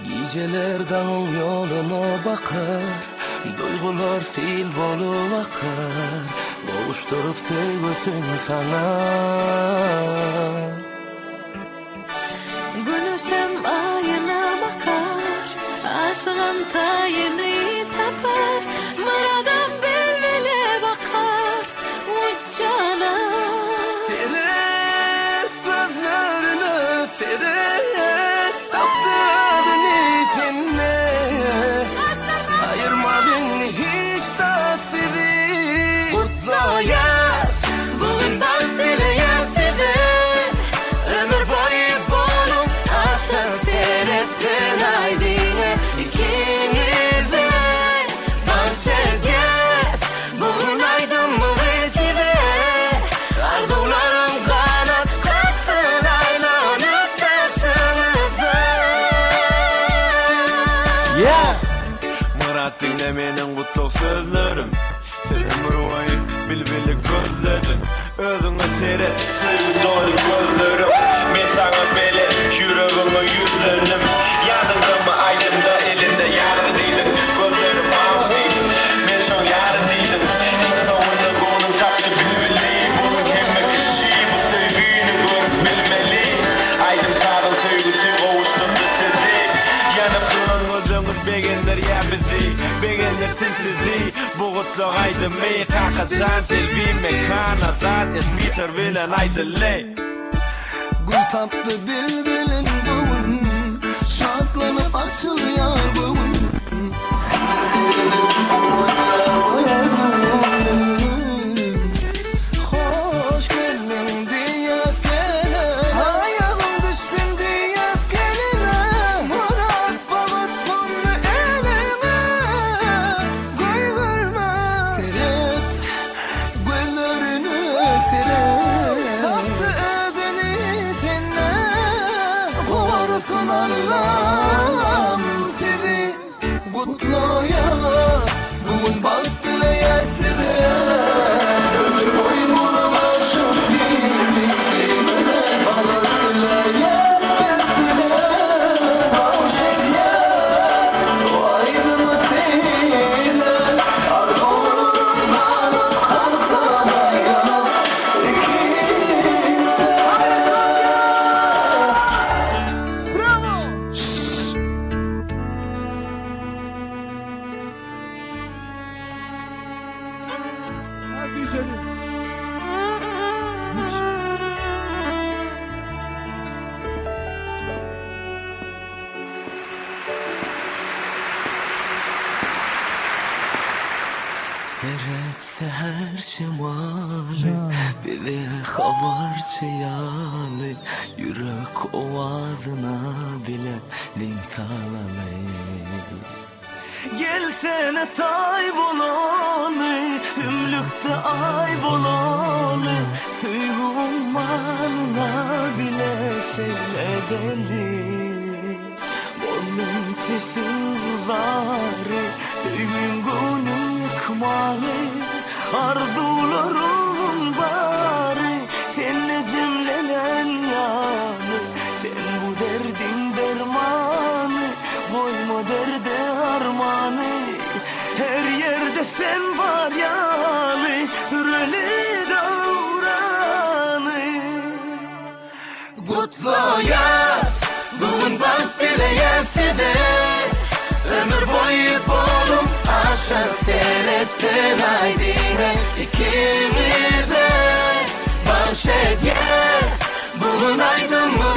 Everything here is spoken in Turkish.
Geceler dağın yoluna bakar, duygular fil bolup akar, kavuşturup sevgüsün sana. Gülüşem ayına bakar, aşığım tayini tapar, mıradan belvele bakar, uçana. Seret gözlerine seret, taptırdın izine, ayırmadın hiç da sizi. Kutlu yaz, bugün bak dileyen sizi, ömür boyu bolup aşık seyretsin haydine ikiniz de. Banşer yaz, bugün aydınlık içinde, arzularım kanat katsın aylanıp taşınıza. Murat dinle menin kutluk sözlerim, sen ömür boyu bilbili gözledin. Özüne seyret sevgi dolu gözlerim, men sana bele yüreğime yüzlerim. Yanında mı aydında elinde yarın değilim, gözlerim ağlıydım, men son yarın değilim. En sonunda bunun kaptı bilbili, bunun hemme kişi bu sevgini görüp bilmeli. Aydın sağlam sevgisi kavuşturdu sizi, yanıp duran gözünüz begenler ya bizi, begenler sizi. Bu kutluk aydınmı kakatsan selvi mekan azat, espiter vilen aydınley. Gül tatlı bilbilin bugün, şadlanıp açılıyor bugün. Seni sevdim umarlar koyarım. Hoş geldin diyez gele, ayağım düşsün diyez geline. Murat balık bunu eline, koy verme. Seret güllerini seret, taktı özünü sene, korusun Allah'ım sizi. Kutlu yaz, bugün bak dileyen size, ömür boyu bunu aşık birbirine, balık dileyen size. Kavuşak yaz, o aydınlık seyler, arzularım kanat kalsa dayanıp ikimiz. Hadi canım. Hiç. Seret seher şimali, bir de haber çiyalı, yürek ovadına bile link alalım. Gelsene tay bolalı, tümlükte ay bolalı, suyun malına bile seyredeli. Boynum sesin zarı, sevgin gönlün yıkmalı, arzularımın bari, seninle cümlelen yanı, sen bu derdin dermanı, koyma derde armanı, her yerde sen var yalı, süreli davranı. Kutlu yaz, bugün bak dileyen size, ömür boyu bolum aşık seyretsin haydine ikimiz de. Banşet yaz, bugün aydınlık